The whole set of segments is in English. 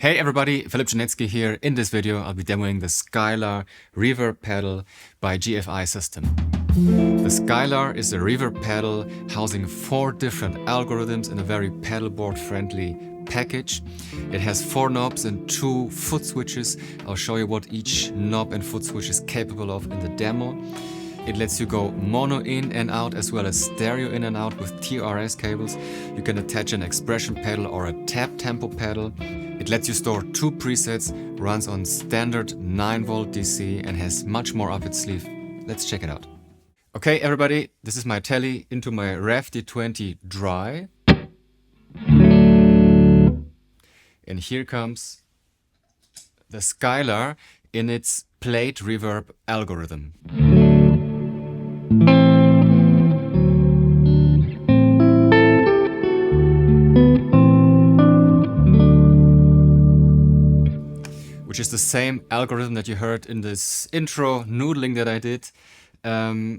Hey everybody, Philip Janetsky here. In this video I'll be demoing the Skylar Reverb pedal by GFI System. The Skylar is a reverb pedal housing 4 different algorithms in a very pedalboard friendly package. It has 4 knobs and 2 foot switches. I'll show you what each knob and foot switch is capable of in the demo. It lets you go mono in and out as well as stereo in and out with TRS cables. You can attach an expression pedal or a tap tempo pedal. It lets you store 2 presets, runs on standard 9V DC and has much more up its sleeve. Let's check it out. Okay everybody, this is my Tele into my Revv D20 dry. And here comes the Skylar in its plate reverb algorithm. Which is the same algorithm that you heard in this intro noodling that I did.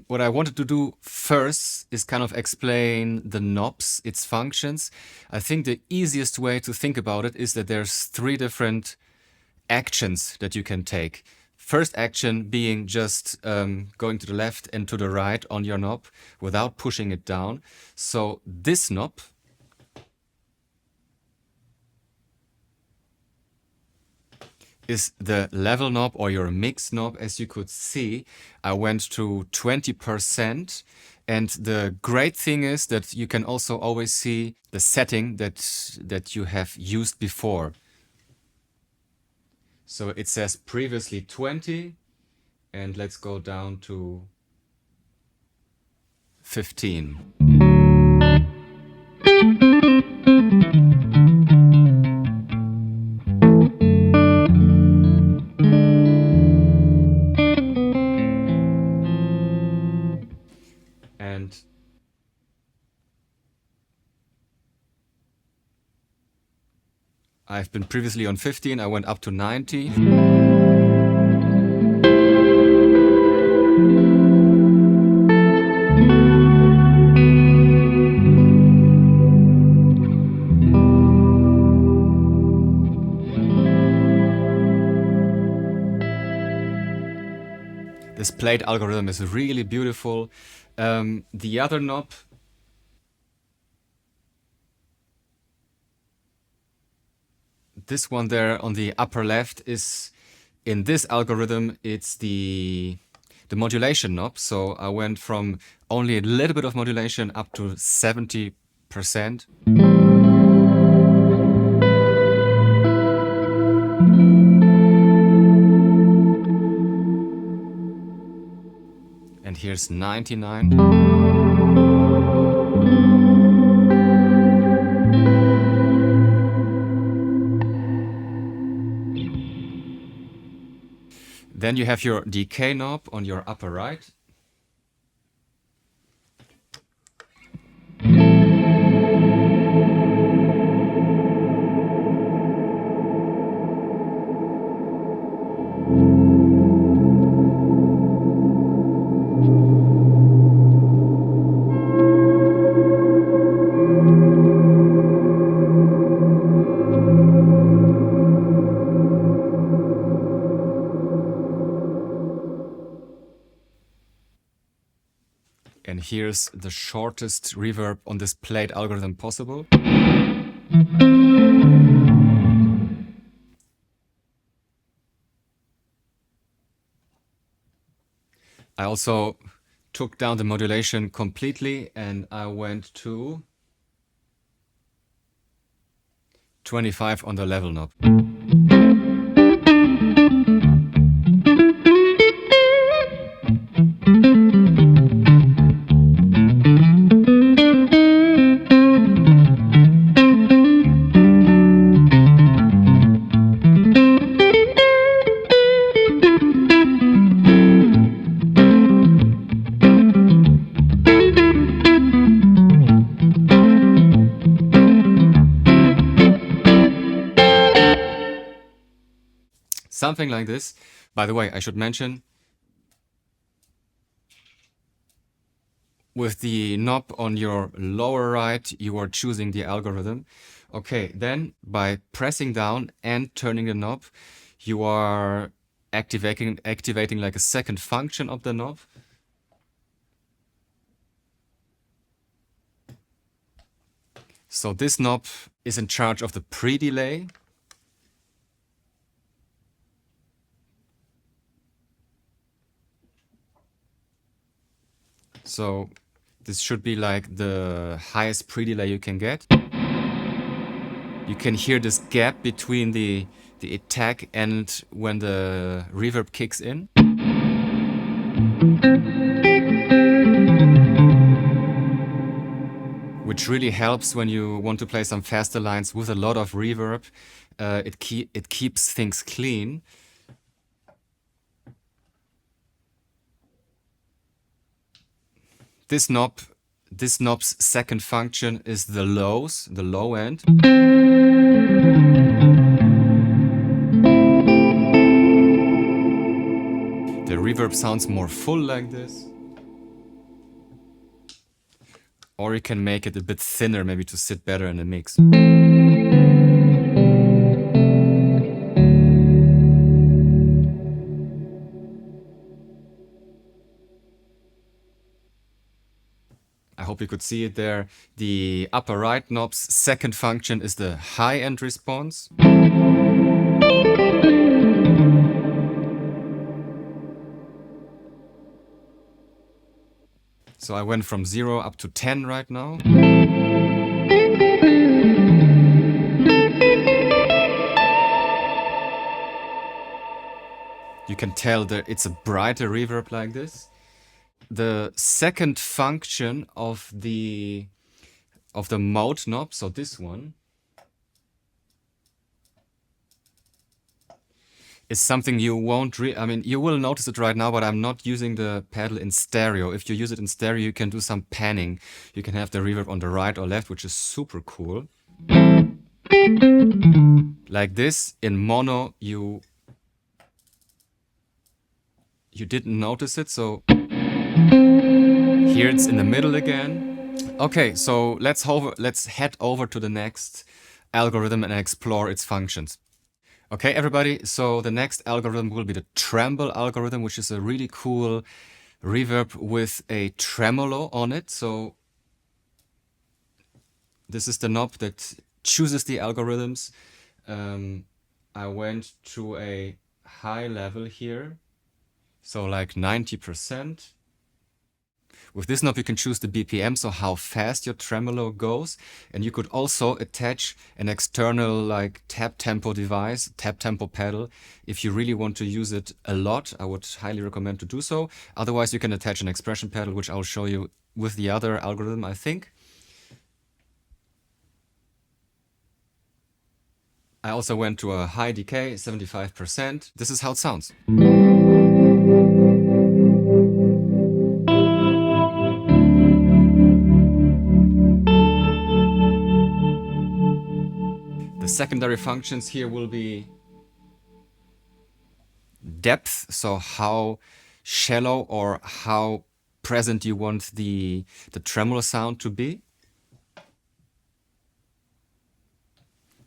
What I wanted to do first is kind of explain the knobs, its functions. I think the easiest way to think about it is that there's 3 different actions that you can take. First action being just going to the left and to the right on your knob without pushing it down. So this knob is the level knob or your mix knob. As you could see, I went to 20%. And the great thing is that you can also always see the setting that you have used before. So it says previously 20, and let's go down to 15. And I've been previously on 15, I went up to 90. This plate algorithm is really beautiful. The other knob, this one there on the upper left, is in this algorithm, it's the modulation knob. So I went from only a little bit of modulation up to 70%. And here's 99. Then you have your decay knob on your upper right. And here's the shortest reverb on this plate algorithm possible. I also took down the modulation completely and I went to 25 on the level knob. Something like this. By the way, I should mention, with the knob on your lower right, you are choosing the algorithm. Okay, then by pressing down and turning the knob, you are activating like a second function of the knob. So this knob is in charge of the pre-delay. So this should be like the highest pre-delay you can get. You can hear this gap between the attack and when the reverb kicks in. Which really helps when you want to play some faster lines with a lot of reverb. It keeps things clean. This knob's second function is the lows, the low end. The reverb sounds more full like this. Or you can make it a bit thinner, maybe to sit better in the mix. I hope you could see it there. The upper right knob's second function is the high-end response. So I went from 0 up to 10 right now. You can tell that it's a brighter reverb like this. The second function of the mode knob, so this one, is something you won't I mean, you will notice it right now, but I'm not using the pedal in stereo. If you use it in stereo, you can do some panning. You can have the reverb on the right or left, which is super cool. Like this. In mono, you didn't notice it, so here it's in the middle again. Okay, so let's head over to the next algorithm and explore its functions. Okay, everybody, so the next algorithm will be the Tremble algorithm, which is a really cool reverb with a tremolo on it. So this is the knob that chooses the algorithms. I went to a high level here, so like 90%. With this knob you can choose the BPM, so how fast your tremolo goes, and you could also attach an external like tap tempo device, tap tempo pedal. If you really want to use it a lot, I would highly recommend to do so. Otherwise you can attach an expression pedal, which I'll show you with the other algorithm, I think. I also went to a high decay, 75%. This is how it sounds. The secondary functions here will be depth, so how shallow or how present you want the tremolo sound to be.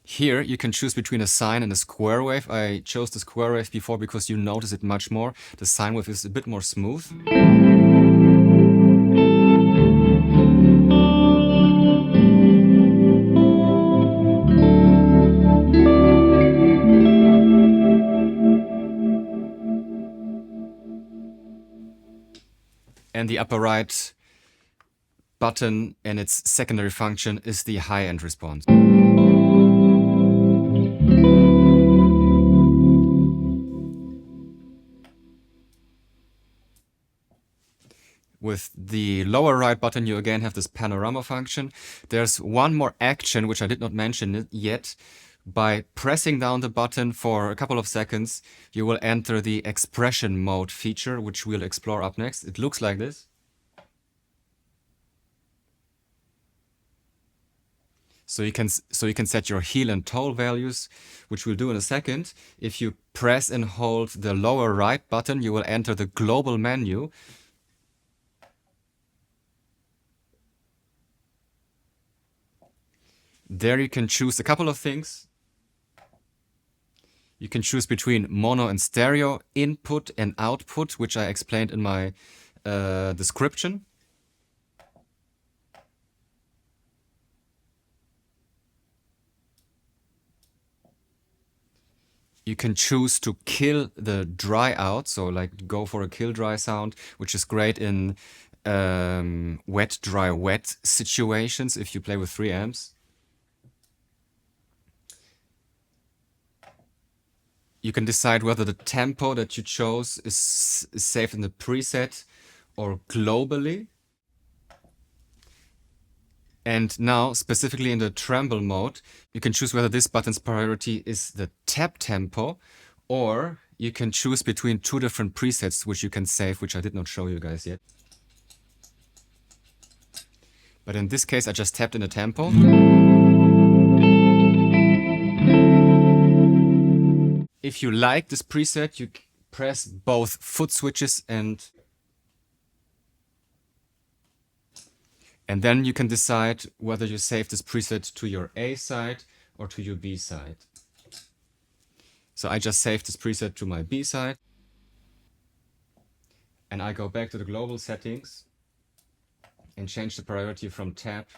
Here you can choose between a sine and a square wave. I chose the square wave before because you notice it much more. The sine wave is a bit more smooth. And the upper right button and its secondary function is the high-end response. With the lower right button, you again have this panorama function. There's one more action, which I did not mention yet. By pressing down the button for a couple of seconds, you will enter the expression mode feature, which we'll explore up next. It looks like this. So you can set your heel and toe values, which we'll do in a second. If you press and hold the lower right button, you will enter the global menu. There you can choose a couple of things. You can choose between mono and stereo, input and output, which I explained in my description. You can choose to kill the dry out, so like go for a kill dry sound, which is great in wet, dry, wet situations if you play with 3 amps. You can decide whether the tempo that you chose is saved in the preset or globally. And now, specifically in the Tremble mode, you can choose whether this button's priority is the tap tempo, or you can choose between 2 different presets which you can save, which I did not show you guys yet. But in this case, I just tapped in the tempo. If you like this preset, you press both foot switches and then you can decide whether you save this preset to your A side or to your B side. So I just saved this preset to my B side. And I go back to the global settings and change the priority from tap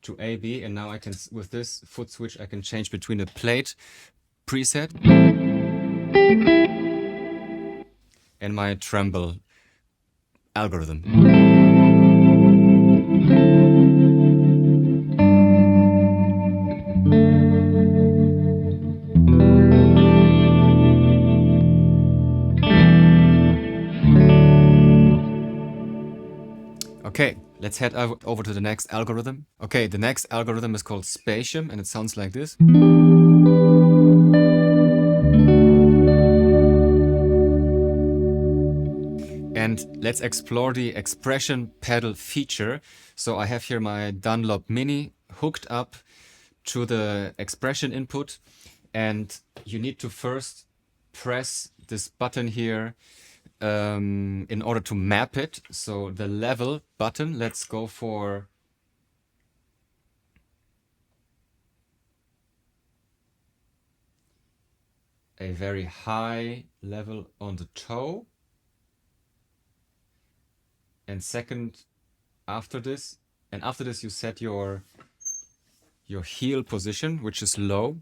to AB. And now I can, with this foot switch, I can change between the plate preset and my Tremble algorithm. Okay, let's head over to the next algorithm. Okay, the next algorithm is called Spatium and it sounds like this. And let's explore the expression pedal feature. So I have here my Dunlop Mini hooked up to the expression input, and you need to first press this button here in order to map it. So the level button, let's go for a very high level on the toe. And second, after this you set your heel position, which is low.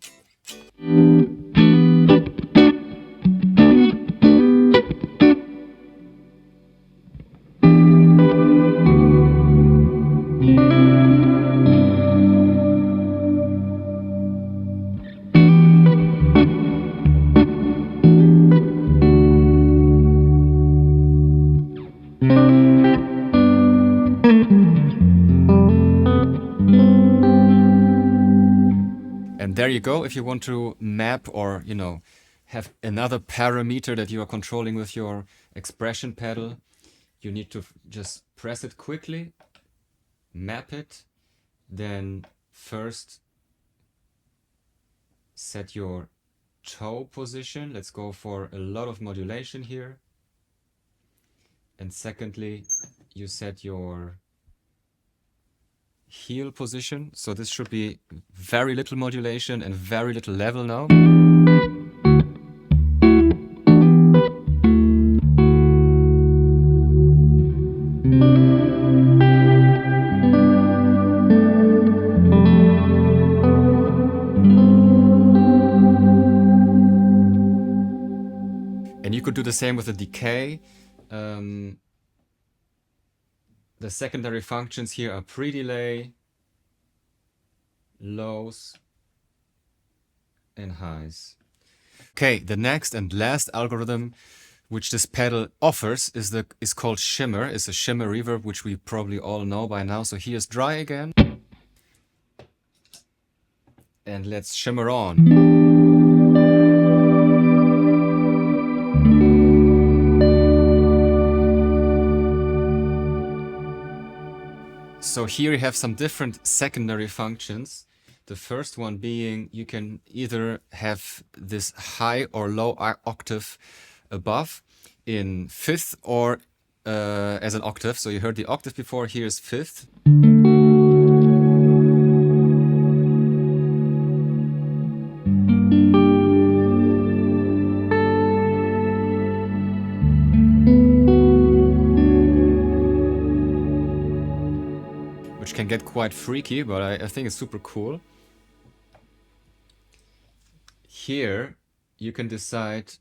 There you go. If you want to map or, you know, have another parameter that you are controlling with your expression pedal, you need to just press it quickly, map it, then first set your toe position. Let's go for a lot of modulation here. And secondly, you set your heel position. So this should be very little modulation and very little level now. And you could do the same with the decay. The secondary functions here are pre-delay, lows, and highs. Okay, the next and last algorithm which this pedal offers is called Shimmer. It's a Shimmer reverb, which we probably all know by now. So here's dry again. And let's shimmer on. So here you have some different secondary functions. The first one being you can either have this high or low octave above in fifth or as an octave. So you heard the octave before, here's fifth. can get quite freaky, but I think it's super cool. Here you can decide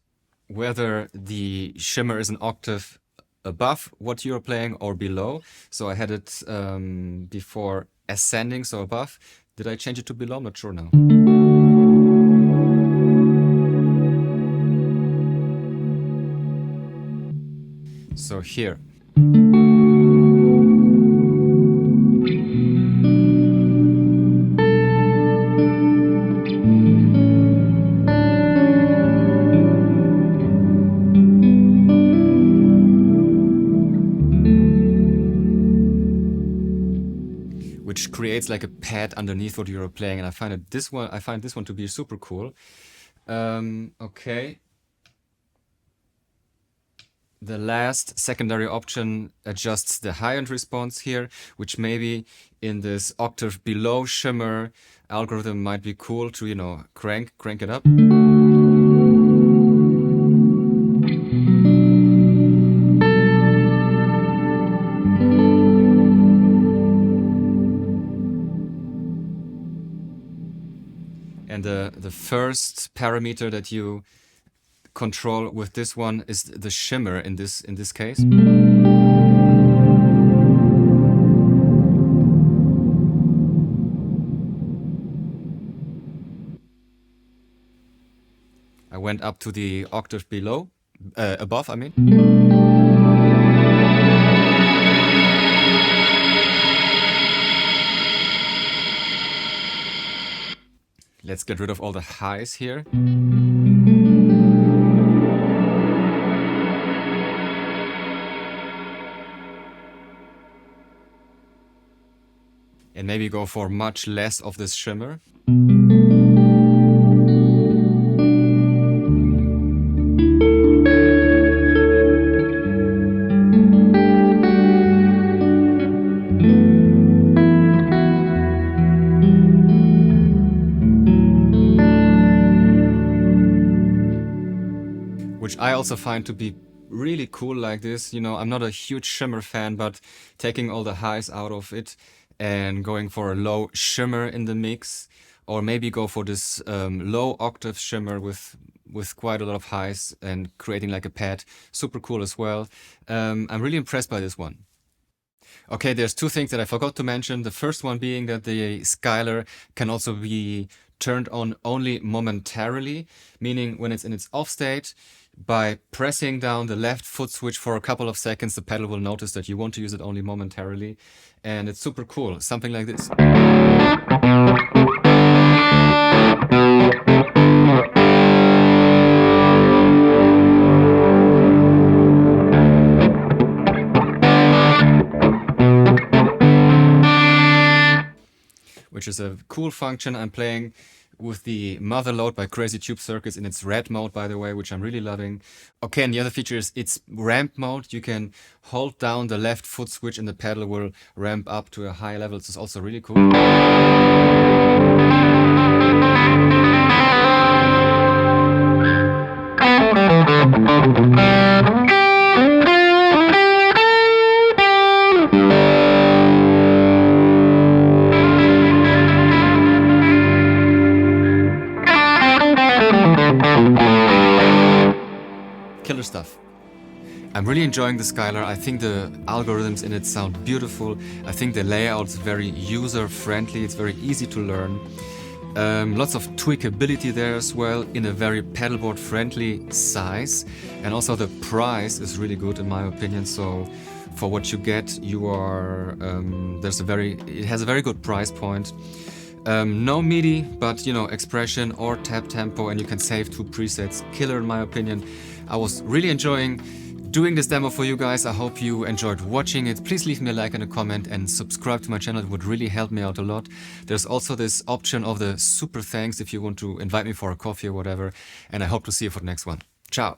whether the shimmer is an octave above what you're playing or below. So I had it before ascending, so above. Did I change it to below? I'm not sure now. So here. Which creates like a pad underneath what you're playing, and I find this one to be super cool. Okay. The last secondary option adjusts the high-end response here, which maybe in this octave below shimmer algorithm might be cool to, you know, crank it up. And the first parameter that you control with this one is the shimmer in this case. I went up to the octave below, above, I mean. Let's get rid of all the highs here. And maybe go for much less of this shimmer. Which I also find to be really cool like this. You know, I'm not a huge shimmer fan, but taking all the highs out of it and going for a low shimmer in the mix, or maybe go for this low octave shimmer with quite a lot of highs and creating like a pad. Super cool as well. I'm really impressed by this one. Okay, there's two things that I forgot to mention. The first one being that the Skylar can also be turned on only momentarily, meaning when it's in its off state, by pressing down the left foot switch for a couple of seconds, the pedal will notice that you want to use it only momentarily. And it's super cool, something like this. Which is a cool function. I'm playing with the Motherload by Crazy Tube Circuits in its red mode, by the way, which I'm really loving. Okay, and the other feature is its ramp mode. You can hold down the left foot switch and the pedal will ramp up to a high level. This is also really cool. Killer stuff. I'm really enjoying the Skylar. I think the algorithms in it sound beautiful. I think the layout's very user-friendly. It's very easy to learn. Lots of tweakability there as well in a very pedalboard-friendly size. And also the price is really good in my opinion. So for what you get, you are it has a very good price point. No MIDI, but you know, expression or tap tempo, and you can save 2 presets. Killer in my opinion. I was really enjoying doing this demo for you guys. I hope you enjoyed watching it. Please leave me a like and a comment and subscribe to my channel. It would really help me out a lot. There's also this option of the super thanks if you want to invite me for a coffee or whatever. And I hope to see you for the next one. Ciao.